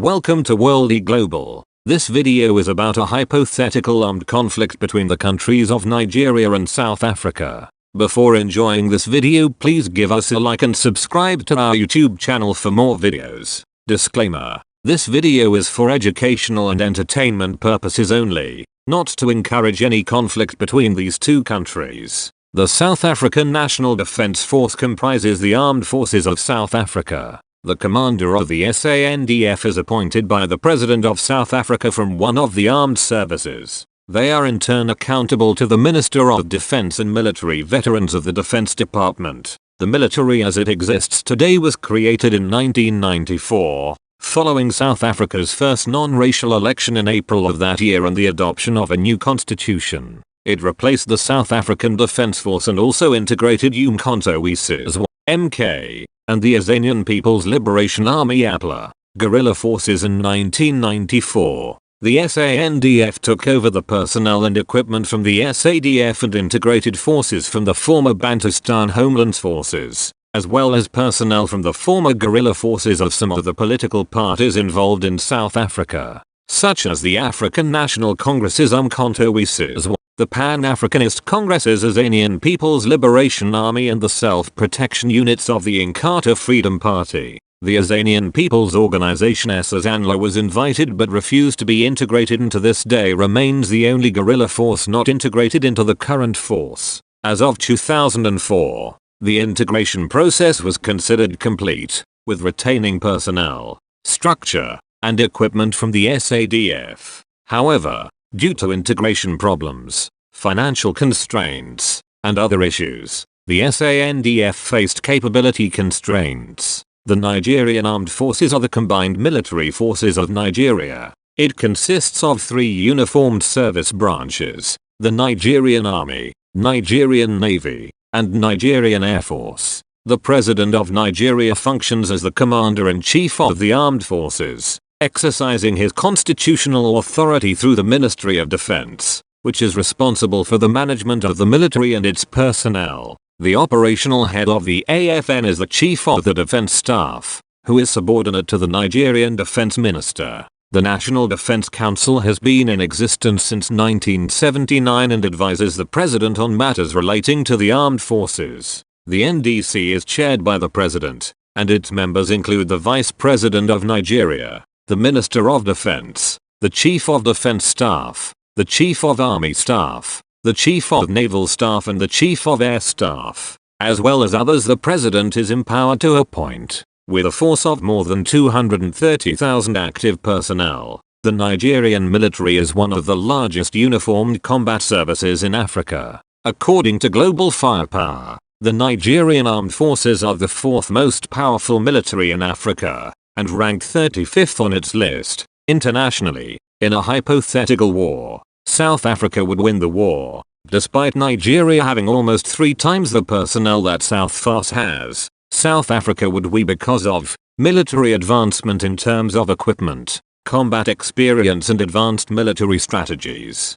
Welcome to Worldy Global. This video is about a hypothetical armed conflict between the countries of Nigeria and South Africa. Before enjoying this video, please give us a like and subscribe to our YouTube channel for more videos. Disclaimer: this video is for educational and entertainment purposes only, not to encourage any conflict between these two countries. The South African National Defence Force comprises the armed forces of South Africa. The commander of the SANDF is appointed by the President of South Africa from one of the armed services. They are in turn accountable to the Minister of Defence and military veterans of the Defence Department. The military as it exists today was created in 1994, following South Africa's first non-racial election in April of that year and the adoption of a new constitution. It replaced the South African Defence Force and also integrated Umkhonto we Sizwe (MK) and the Azanian People's Liberation Army (APLA) guerrilla forces in 1994. The SANDF took over the personnel and equipment from the SADF and integrated forces from the former Bantustan Homeland Forces, as well as personnel from the former guerrilla forces of some of the political parties involved in South Africa, such as the African National Congress's Umkhonto we Sizwe, the Pan-Africanist Congress's Azanian People's Liberation Army and the self-protection units of the Inkatha Freedom Party. The Azanian People's Organization SAZANLA was invited but refused to be integrated and to this day remains the only guerrilla force not integrated into the current force. As of 2004, the integration process was considered complete, with retaining personnel, structure, and equipment from the SADF. However, due to integration problems, financial constraints, and other issues, the SANDF faced capability constraints. The Nigerian Armed Forces are the combined military forces of Nigeria. It consists of three uniformed service branches: the Nigerian Army, Nigerian Navy, and Nigerian Air Force. The President of Nigeria functions as the Commander-in-Chief of the Armed Forces, exercising his constitutional authority through the Ministry of Defense, which is responsible for the management of the military and its personnel. The operational head of the AFN is the Chief of the Defense Staff, who is subordinate to the Nigerian Defense Minister. The National Defense Council has been in existence since 1979 and advises the President on matters relating to the armed forces. The NDC is chaired by the President, and its members include the Vice President of Nigeria, the Minister of Defense, the Chief of Defense Staff, the Chief of Army Staff, the Chief of Naval Staff and the Chief of Air Staff, as well as others the President is empowered to appoint. With a force of more than 230,000 active personnel, the Nigerian military is one of the largest uniformed combat services in Africa. According to Global Firepower, the Nigerian Armed Forces are the fourth most powerful military in Africa, and ranked 35th on its list. Internationally, in a hypothetical war, South Africa would win the war, despite Nigeria having almost 3 times the personnel that South FAS has. South Africa would win because of military advancement in terms of equipment, combat experience and advanced military strategies.